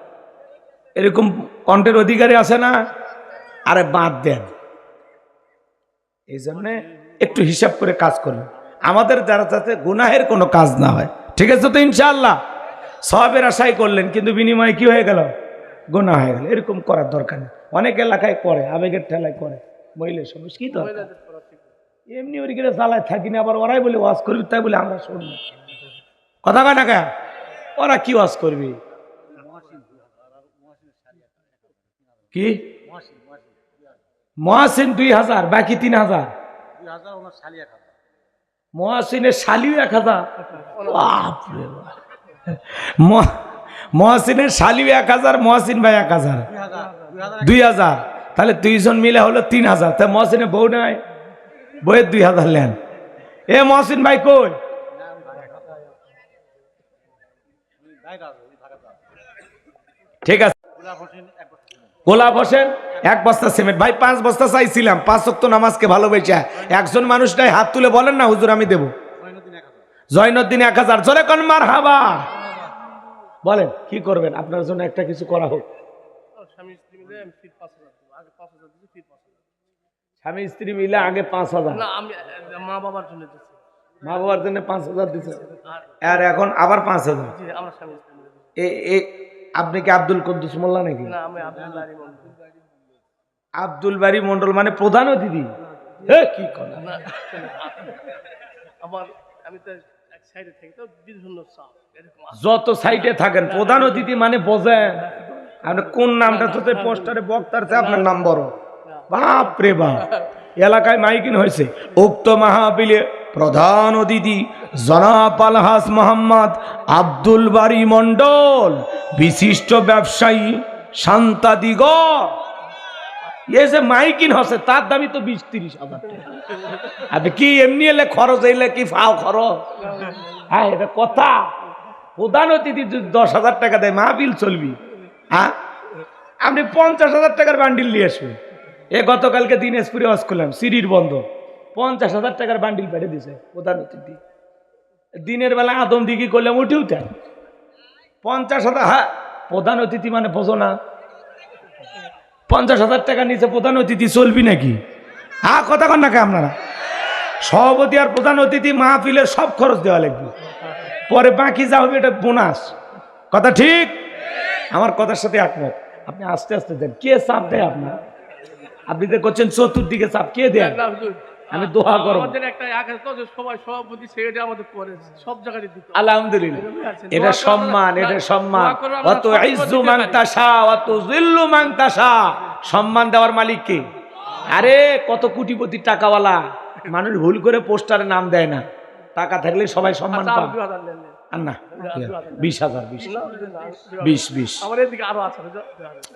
Speaker 1: এরকম কণ্ঠের অধিকারী আছে না? আরে বাদ দেন। এই জন্যে একটু হিসাব করে কাজ করুন, আমাদের যারা যাতে গুনাহের কোনো কাজ না হয়। ঠিক আছে তো ইনশাআল্লাহ? সওয়াবের আশাই করলেন, কিন্তু বিনিময়ে কি হয়ে গেল? গুনাহ হয়ে গেল। এরকম করার দরকার নেই। অনেক এলাকায় করে, আবেগের ঠেলায় করে। মহিলার সমাজ কি দরকার? এমনি ওর গিয়ে চালায় থাকি না, আবার ওরাই বলে ওয়াজ করবি, তাই বলে আমরা শুনবো। কথা কয় টাকা, ওরা কি ওয়াজ করবি? কি মহাসিন 2,000, বাকি 3,000। মহাসিনের শালিও 1,000। মহাসিনের শালিও 1,000, মহাসিন ভাই 1,000, 2,000। তাহলে 2 জন মিলে হলো 3,000। তাই মহাসিনের বউ নাই, বইয়ের 2,000 নেন। এ মহাসিন ভাই কই? ঠিক আছে গোলাপ হোসেন 1 বস্তা সিমেন্ট। ভাই 5 বস্তা চাইছিলাম, 5 ওয়াক্ত নামাজকে ভালোবেসে একজন মানুষটাই হাত তুলে বলেন না হুজুর আমি দেব। জয়নুদ্দিন 1000, জোরে কোন মারহাবা। বলেন কি করবেন, আপনার জন্য একটা কিছু করা হোক। স্বামী স্ত্রী মিলে আগে 5000, মা বাবার জন্য 5000 দিচ্ছে, আর এখন আবার 5000। আপনি কি আব্দুল কুদ্দুস মোল্লা নাকি? আব্দুল বারী মন্ডল মানে প্রধান অতিথি? কি কথা, যত সাইডে থাকেন প্রধান অতিথি মানে বোঝেন আপনি কোন নামটা তো পোস্টারে বক্তার চেয়ে আপনার নাম বড়। বাপ রে বাপ, এলাকায় মাইকিং হয়েছে, উক্ত মাহফিলে প্রধান অতিথি জনাব আলহাজ মোহাম্মদ আব্দুল বারী মন্ডল, বিশিষ্ট ব্যবসায়ী শান্তাদিগর। এই যে মাইকিং হচ্ছে তার দামই তো 20-30 হাজার টাকা। আপনি কি এমনি এলে খরচ হইলে কি ফাও খরচ? হ্যাঁ এটা কথা। প্রধান অতিথি 10,000 টাকা দেয়, মাহফিল চলবি। হ্যাঁ আপনি 50,000 টাকার বান্ডিল নিয়ে আসবেন। গতকালকে দিনাজপুরে ওয়াজ করলাম, সিঁড়ির বন্ধ, 50,000 টাকার বান্ডিল পেটে দিছে প্রধান অতিথি। দিনের বেলা আদম দিঘি করলাম, উঠে উঠে 50,000। হ্যাঁ প্রধান অতিথি মানে বোঝো না, 50,000 টাকা নিচে প্রধান অতিথি চলবি নাকি? হ্যাঁ কথা কন না কে আপনারা? সভাপতি আর প্রধান অতিথি মাহফিলের সব খরচ দেওয়া লাগবে, পরে বাকি যা হবে এটা বোনাস। কথা ঠিক? আমার কথার সাথে একমত। আপনি আস্তে আস্তে দেন। কে চাপ দেয় আপনার? আপনি তো করছেন চতুর্দিকে চাপ, কে দেয়? আমি দোয়া করব। আলহামদুলিল্লাহ, এটা সম্মান, এটা সম্মান। অত ইজ্জু মান তাশা অত যিল্লু মান তাশা। সম্মান দেওয়ার মালিক কে? আরে কত কোটিপতি টাকাওয়ালা মানুষ ভুল করে পোস্টারে নাম দেয় না, টাকা থাকলে সবাই সম্মান পায়। আর না 20,000, 20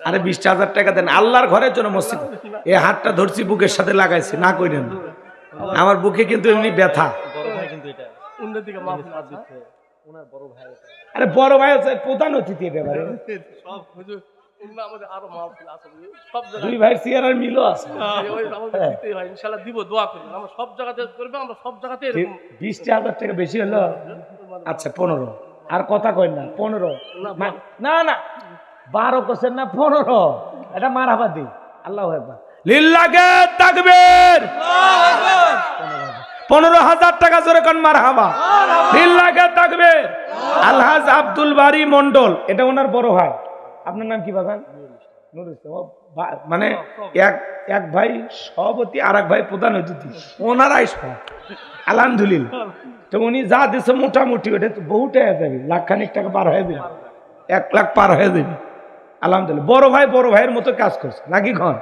Speaker 1: আরে 20,000 টাকা দেন আল্লাহর ঘরের জন্য। মসজিদ এই হাতটা ধরছি বুকের সাথে লাগাইছি, না কইরেন না। আমার বুকে কিন্তু এমনি ব্যথা। আরে বড় ভাই আছে প্রধান অতিথি, ব্যাপারে দুই ভাই চেয়ারের মিলও আছে। 20,000 টাকা বেশি হলো। আচ্ছা 15, আর কথা কই না 15 না না 12 কোসেন না 15, এটা মারহাবা দি। আল্লাহু আকবার, লিল্লাহে তাকবীর। 15,000 টাকা জোরে কোন মারহাবা, লিল্লাহে তাকবীর। আলহাজ আব্দুল বারী মন্ডল, এটা ওনার বড় ভাই। আপনার নাম কি বাজান? নুর ইসলাম। মানে এক ভাই সভাপতি আর এক ভাই প্রধান অতিথি, ওনারাই সব। আলহামদুলিল্লাহ, তো উনি যা দিচ্ছে মোটামুটি ওটা তো বহুটা হয়ে যাবে, লাখখানিক টাকা পার হয়ে যাবে, 1 লাখ পার হয়ে যাবে। আলহামদুলিল্লাহ, বড় ভাইয়ের মতো কাজ করছে নাকি ঘর?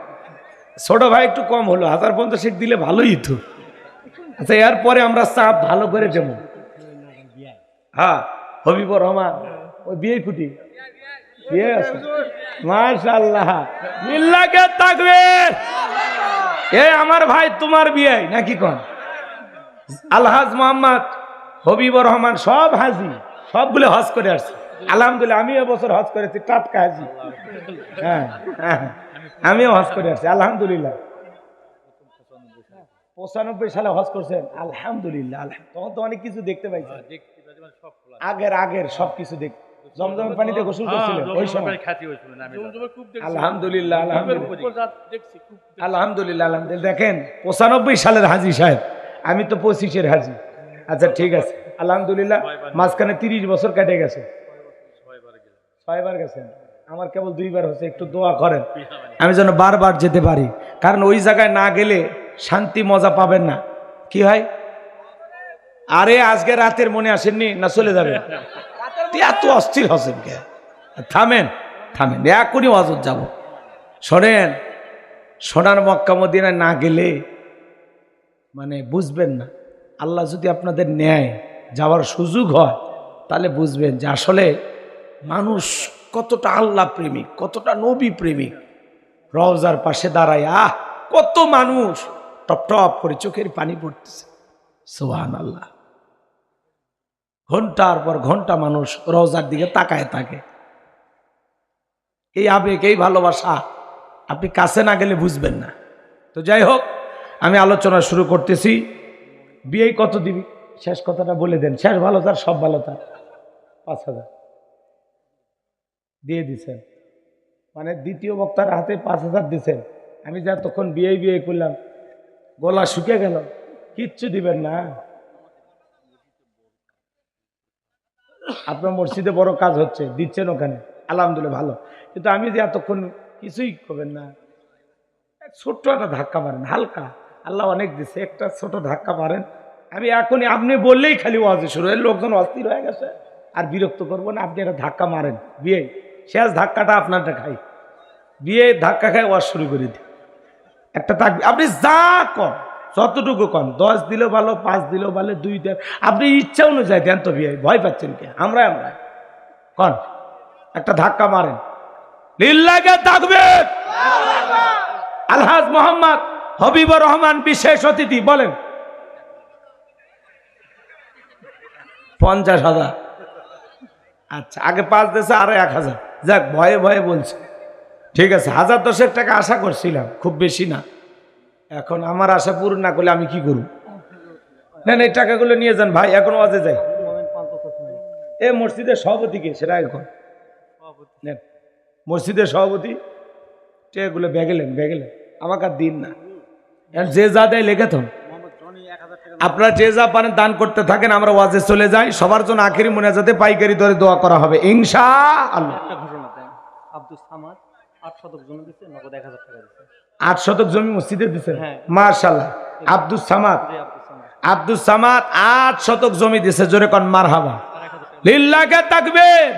Speaker 1: ছোট ভাই একটু কম হলো, 1050 দিলে ভালোই তো। আচ্ছা এরপরে আমরা চাপ ভালো করে দেবো। হ্যাঁ হবিবুর রহমান ওই বিয়ে কুটি মাশাআল্লাহ, লিল্লাহে তাকবীর। আমার ভাই তোমার বিয়ে নাকি কোন? আলহাজ মোহাম্মদ হবিবুর রহমান সব হাজি, সবগুলো হজ করে আসছে। আলহামদুলিল্লাহ, আমি এবছর হজ করেছি, টাটকা হাজি। হ্যাঁ আমিও হজ করে আসছি আলহামদুলিল্লাহ। 95 সালে হজ করছেন আলহামদুলিল্লাহ। তখন তো অনেক কিছু দেখতে পাইছেন, আগের সবকিছু দেখ। জমজমের পানিতে গোসল করছিলেন ওই সময়? আলহামদুলিল্লাহ আলহামদুলিল্লাহ। দেখেন 95 সালের হাজি সাহেব, আমি তো 25-এর হাজি। আচ্ছা ঠিক আছে আলহামদুলিল্লাহ, মাঝখানে 30 বছর কেটে গেছে। 6 বার গেছেন, আমার কেবল 2 বার হচ্ছে। একটু দোয়া করেন আমি যেন বারবার যেতে পারি, কারণ ওই জায়গায় না গেলে শান্তি মজা পাবেন না। কি হয়? আরে আজকে রাতের মনে আসেননি না, চলে যাবেন? এত অস্থির হচ্ছেন কে? থামেন এখনই ওয়াজত যাব। শোনেন, সোনার মক্কা মদিনায় না গেলে মানে বুঝবেন না। আল্লাহ যদি আপনাদের নেয়, যাওয়ার সুযোগ হয়, তাহলে বুঝবেন যে আসলে মানুষ কতটা আল্লাহ প্রেমিক, কতটা নবী প্রেমিক। রওজার পাশে দাঁড়ায় কত মানুষ টপ টপ করে চোখের পানি পড়তেছে। সুবহানাল্লাহ, ঘন্টার পর ঘন্টা মানুষ রওজার দিকে তাকায় থাকে। এই আবেগ, এই ভালোবাসা আপনি কাছে না গেলে বুঝবেন না। তো যাই হোক, আমি আলোচনা শুরু করতেছি। বিয়ে কত দিবি শেষ কথাটা বলে দেন। শেষ ভালো তার, সব ভালো তার। 5,000 দিয়ে দিছেন, মানে দ্বিতীয় বক্তার হাতে 5,000 দিছেন। আমি যা তখন বিয়ে করলাম, গলা শুকে গেল, কিচ্ছু দিবেন না। আপনার মসজিদে বড় কাজ হচ্ছে, দিচ্ছেন ওখানে, আলহামদুলিল্লাহ ভালো। কিন্তু আমি যে এতক্ষণ কিছুই করবেন না, ছোট্ট একটা ধাক্কা মারেন, হালকা, আল্লাহ অনেক দিচ্ছে, একটা ছোট ধাক্কা মারেন। আমি এখনই, আপনি বললেই খালি ওয়াজ শুরু হয়, লোকজন অস্থির হয়ে গেছে, আর বিরক্ত করবো না। আপনি একটা ধাক্কা মারেন, বিয়ে শেষ ধাক্কাটা আপনারটা খাই, বিয়ে ধাক্কা খাই ওয়াজ শুরু করে দিই। একটা থাকবে, আপনি যা কন, যতটুকু কন, 10 দিলেও ভালো, 5 দিলেও ভালো, 2 দেন, আপনি ইচ্ছা অনুযায়ী দেন। তো বিয়ে ভয় পাচ্ছেন কে? আমরা কন, একটা ধাক্কা মারেন, লিল্লাহে তাকবীর। আলহাজ মোহাম্মদ হবিবুর রহমান বিশেষ অতিথি, বলেন 50,000। আচ্ছা, আগে 5 দিয়েছে, আরো 1,000। যাক, ভয়ে ভয়ে বলছে, ঠিক আছে। 1010 টাকা আশা করছিলাম, খুব বেশি না। এখন আমার আশা পূরণ না করলে আমি কি করব? না এই টাকাগুলো নিয়ে যান ভাই, এখন ওয়াজে যাই। এ মসজিদের সভাপতিকে সেটা এখন নেন, মসজিদের সভাপতি এগুলো ব্যাগেলেন আমাকে আর দিন না। যে যা দেয় লেখে থাকুন, আপনারা যে যা পারেন দান করতে থাকেন, আমরা ওয়াজে চলে যাই। সবার জন্য আখেরি মোনাজাতে পাইকারি দরে দোয়া করা হবে ইনশাআল্লাহ। 8 শতক জমি মসজিদে দিচ্ছেন, মাশাআল্লাহ। আব্দুস সামাদ 8 শতক জমি দিয়েছে, জোরে কোন মারহাবা, লিল্লাহে তাকবীর।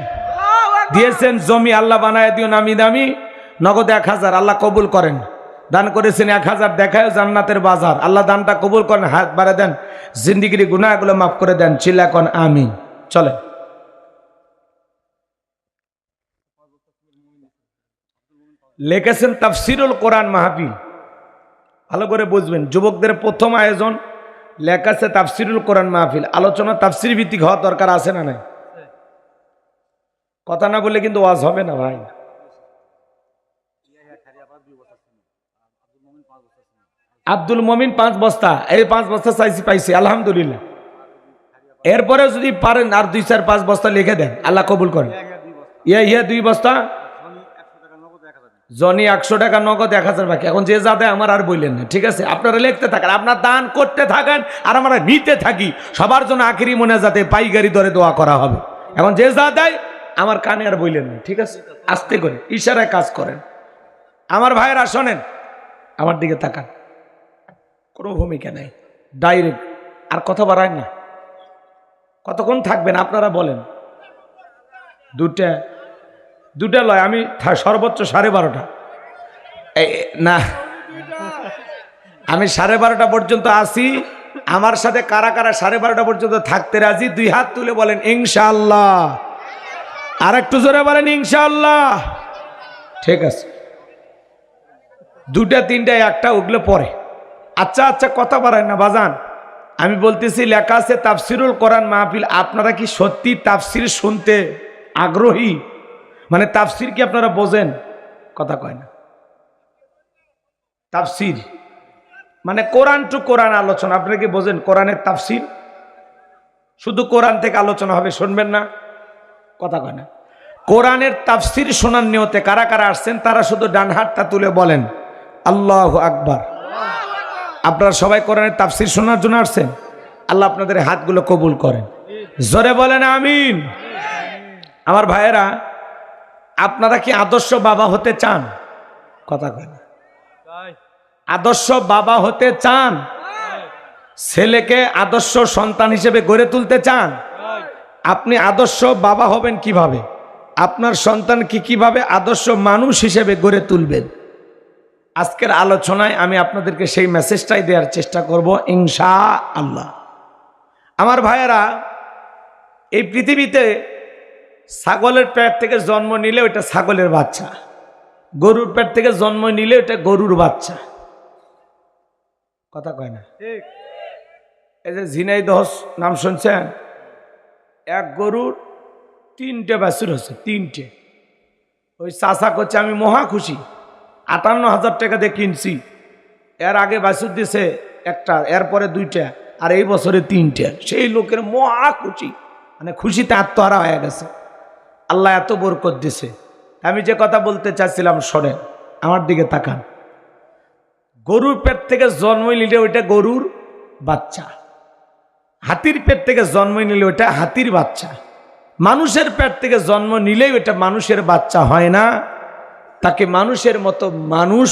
Speaker 1: দিয়েছেন জমি, আল্লাহ বানায় দিও নামি দামি, নগদ 1,000 আল্লাহ কবুল করেন। দান করেছেন 1,000, দেখায় জান্নাতের বাজার, আল্লাহ দানটা কবুল করেন, হাত বাড়ে দেন, জিন্দিগির গুনাহগুলো মাফ করে দেন, চিল্লা কোন আমিন। চলে লিখেছেন তাফসিরুল কোরআন মাহফিল, ভালো করে বুঝবেন, যুবকদের প্রথম আয়োজন লেখাছে তাফসিরুল কোরআন মাহফিল। আলোচনা তাফসির ভিত্তিক হওয়া দরকার আছে না নাই? কথা না বললে কিন্তু ওয়াজ হবে না ভাই। আব্দুল মমিন 5 বস্তা, এই 5 বস্তা চাইছি, পাইছি আলহামদুলিল্লাহ। এরপরে যদি পারেন আর 2-4-5 বস্তা লিখে দেন, আল্লাহ কবুল করেন। 2 বস্তা, জনি 100 টাকা নগদ, 1,000 বাকি। এখন যে যা দেয় আমার আর বললেন না, ঠিক আছে? আপনারা লিখতে থাকেন, আপনার দান করতে থাকেন, আর আমরা নিতে থাকি। সবার জন্য আখেরি মোনাজাতে পাইকারি দরে দোয়া করা হবে। এখন যে যা দেয় আমার কানে আর বললেন না, ঠিক আছে? আস্তে করে ইশারায় কাজ করেন। আমার ভাইয়েরা শোনেন, আমার দিকে তাকান, কোনো ভূমিকা নেই, ডাইরেক্ট। আর কথা বাড়ায় না। কতক্ষণ থাকবেন আপনারা বলেন? দুটা লয়, আমি সর্বোচ্চ 12:30। না, আমি 12:30 পর্যন্ত আসি। আমার সাথে কারা কারা 12:30 পর্যন্ত থাকতে রাজি? 2 হাত তুলে বলেন ইনশাআল্লাহ। আর একটু জোরে বলেন ইনশাআল্লাহ। ঠিক আছে, 2টা 3টা 1টা উঠলে পরে। আচ্ছা, কথা বাড়ায় না বাজান। আমি বলতেছি লেখা আছে তাফসিরুল কোরআন মাহফিল। আপনারা কি সত্যি তাফসির শুনতে আগ্রহী? মানে তাফসির কি আপনারা বোঝেন? কথা কয় না। তাফসির মানে কোরআন টু কোরআন আলোচনা। আপনারা কি বোঝেন কোরআনের তাফসির? শুধু কোরআন থেকে আলোচনা হবে, শুনবেন না? কথা কয় না। কোরআনের তাফসির শোনার নিয়তে কারা কারা আসছেন তারা শুধু ডান হাতটা তুলে বলেন আল্লাহু আকবার। আপনারা সবাই কোরআনের তাফসির শোনার জন্য আসছেন? আল্লাহ আপনাদের হাতগুলো কবুল করেন, জোরে বলেন আমিন। আমার ভাইয়েরা, আপনারা কি আদর্শ বাবা হতে চান? কথা কয় না। আদর্শ বাবা হতে চান? ছেলেকে আদর্শ সন্তান হিসেবে গড়ে তুলতে চান? আপনি আদর্শ বাবা হবেন কিভাবে? আপনার সন্তানকে কিভাবে আদর্শ মানুষ হিসেবে গড়ে তুলবেন? আজকের আলোচনায় আমি আপনাদেরকে সেই মেসেজটাই দেওয়ার চেষ্টা করব ইনশাআল্লাহ। আমার ভাইয়েরা, এই পৃথিবীতে ছাগলের পেট থেকে জন্ম নিলে ওটা ছাগলের বাচ্চা, গরুর পেট থেকে জন্ম নিলে ওটা গরুর বাচ্চা। কথা কয় না। এই যে ঝিনাইদহ নাম শুনছেন? এক গরুর 3টে বাছুর হচ্ছে, 3টে। ওই চাচা করছে আমি মহা খুশি, 58,000 টাকা দিয়ে কিনছি, এর আগে বাছুর দিছে একটা, এরপরে 2টা, আর এই বছরে 3টে। সেই লোকের মহা খুশি, মানে খুশিতে আত্মহারা হয়ে গেছে। আল্লাহ এত বরকত দিছে। আমি যে কথা বলতে চাচ্ছিলাম শোনেন, আমার দিকে তাকান। গরুর পেট থেকে জন্ম নিলে ওইটা গরুর বাচ্চা, হাতির পেট থেকে জন্ম নিলে ওইটা হাতির বাচ্চা, মানুষের পেট থেকে জন্ম নিলেই ওইটা মানুষের বাচ্চা হয় না। তাকে মানুষের মতো মানুষ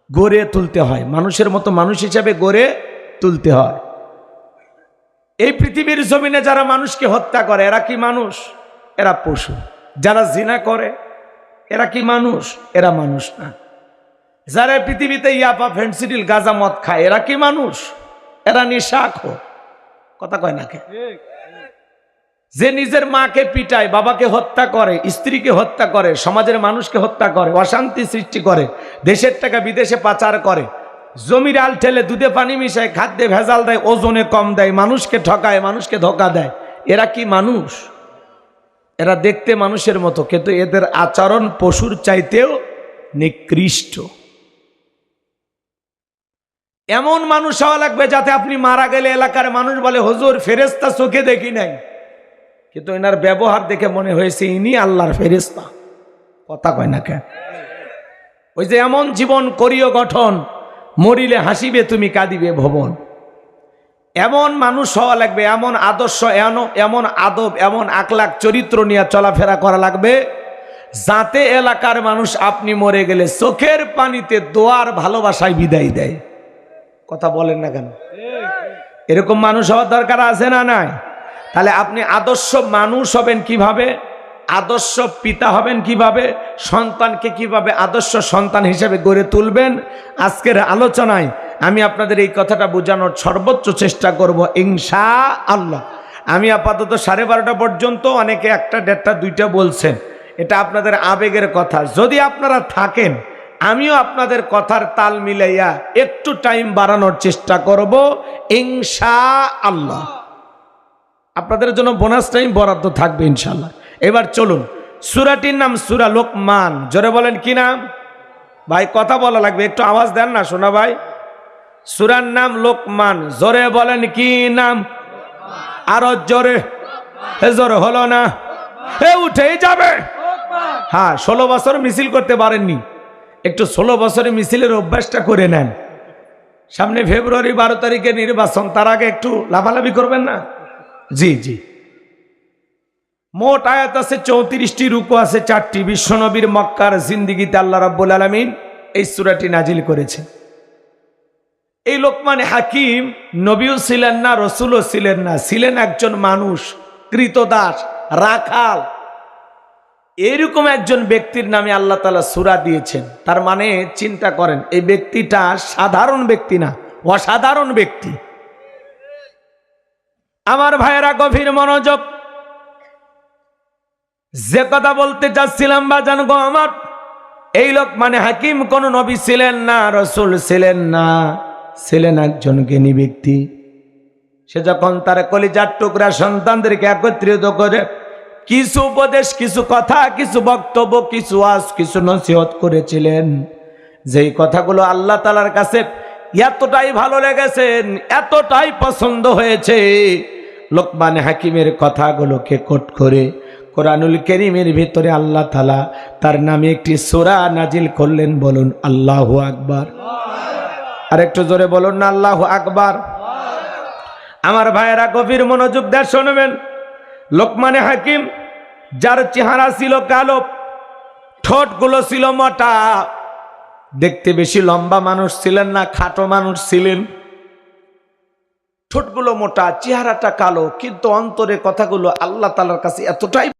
Speaker 1: গড়ে তুলতে হয়, মানুষের মতো মানুষ হিসাবে গড়ে তুলতে হয়। এই পৃথিবীর জমিনে যারা মানুষকে হত্যা করে এরা কি মানুষ? এরা পশু। যারা জিনা করে এরা কি মানুষ? এরা মানুষ না। যারা পৃথিবীতে ইয়াপা, ফেন্সিডিল, গাঁজা, মদ খায় এরা কি মানুষ? এরা নেশাখোর। কথা কয় না কে? যে নিজের মাকে পিটায়, বাবাকে হত্যা করে, স্ত্রীকে হত্যা করে, সমাজের মানুষকে হত্যা করে, অশান্তি সৃষ্টি করে, দেশের টাকা বিদেশে পাচার করে, জমির আল ঠেলে দুধে পানি মিশায়, খাদ্যে ভেজাল দেয়, ওজনে কম দেয়, মানুষকে ঠকায়, মানুষকে ধোঁকা দেয়, এরা কি মানুষ? এরা দেখতে মানুষের মতো, কিন্তু এদের আচরণ পশুর চাইতেও নিকৃষ্ট। এমন মানুষ হওয়া লাগবে যাতে আপনি মারা গেলে এলাকার মানুষ বলে, হুজুর ফেরেশতা চোখে দেখি নাই, কিন্তু এনার ব্যবহার দেখে মনে হয়েছে ইনি আল্লাহর ফেরেশতা। কথা কয় না কেন? ওই যে এমন জীবন করিও গঠন, মরিলে হাসিবে তুমি কাঁদিবে ভবন। এমন মানুষ হওয়া লাগবে, এমন আদর্শ, এমন আদব, এমন আখলাক চরিত্র নিয়ে চলাফেরা করা লাগবে যাতে এলাকার মানুষ আপনি মরে গেলে চোখের পানিতে দোয়ার ভালোবাসায় বিদায় দেয়। কথা বলেন না কেন? এরকম মানুষ হওয়ার দরকার আছে না নাই? তাহলে আপনি আদর্শ মানুষ হবেন কিভাবে? আদর্শ পিতা হবেন কিভাবে? সন্তানকে কিভাবে আদর্শ সন্তান হিসেবে গড়ে তুলবেন? আজকের আলোচনায় আমি আপনাদের এই কথাটা বোঝানোর সর্বোচ্চ চেষ্টা করব ইনশাআল্লাহ। আমি আপাতত 12:30 পর্যন্ত, অনেকে 1টা, 1:30, 2টা বলছেন, এটা আপনাদের আবেগের কথা। যদি আপনারা থাকেন আমিও আপনাদের কথার তাল মিলাইয়া একটু টাইম বাড়ানোর চেষ্টা করব ইনশাআল্লাহ। আপনাদের জন্য বোনাস টাইম বরাদ্দ থাকবে ইনশাআল্লাহ। এবার চলুন, সূরাটির নাম সূরা লোকমান। জোরে বলেন কি নাম? ভাই কথা বলা লাগবে, একটু আওয়াজ দেন না শোনা ভাই। সূরার নাম লোকমান। জোরে বলেন কি নাম? আরো জোরে। জোরে হলো না, উঠেই যাবে। হ্যাঁ, 16 বছর মিছিল করতে পারেননি, একটু 16 বছরে মিছিলের অভ্যাসটা করে নেন। সামনে ফেব্রুয়ারি 12 তারিখে নির্বাচন, তার আগে একটু লাফালাফি করবেন না? জি জি। মোট আয়াত আছে 34টি, রুকু আছে 4টি। বিশ্বনবীর মক্কার জিন্দিগিতে আল্লাহ রাব্বুল আলামিন এই সূরাটি নাজিল করেছেন। এই লোকমান হাকিম নবীও ছিলেন না, রসুলও ছিলেন না, ছিলেন একজন মানুষ, কৃতদাস, রাখাল। এরকম একজন ব্যক্তির নামে আল্লাহ তাআলা সূরা দিয়েছেন। তার মানে চিন্তা করেন, এই ব্যক্তিটা সাধারণ ব্যক্তি না, অসাধারণ ব্যক্তি। আমার ভাইয়েরা গভীর মনোযোগ, যে কথা বলতে চাচ্ছিলাম বাজান গো আমার, এই লোকমান হাকিম কোন নবী ছিলেন না, রসুল ছিলেন না, ছিলেন একজন জ্ঞানী ব্যক্তি। সে যখন তার কলিজার টুকরা সন্তানদেরকে একত্রিত করে কিছু উপদেশ, কিছু কথা, কিছু বক্তব্য, কিছু ওয়াজ, কিছু নসিহত করেছিলেন, যেই কথাগুলো আল্লাহ তাআলার কাছে এতটাই ভালো লেগেছে, এতটাই পছন্দ হয়েছে, লোকমান হাকিমের কথাগুলোকে কোট করে কোরআনুল কারীমের ভিতরে আল্লাহ তাআলা তার নামে একটি সূরা নাজিল করলেন। বলুন আল্লাহু আকবার। আর একটু জোরে বলুন না আল্লাহু আকবার। আমার ভাইয়েরা গভীর মনোযোগ দিয়ে শুনবেন। লোকমান হাকিম, যার চেহারা ছিল কালো, ঠোঁটগুলো ছিল মোটা, দেখতে বেশি লম্বা মানুষ ছিলেন না, খাটো মানুষ ছিলেন। ঠোঁটগুলো মোটা, চেহারাটা কালো, কিন্তু অন্তরে কথাগুলো আল্লাহ তাআলার কাছে এতটাই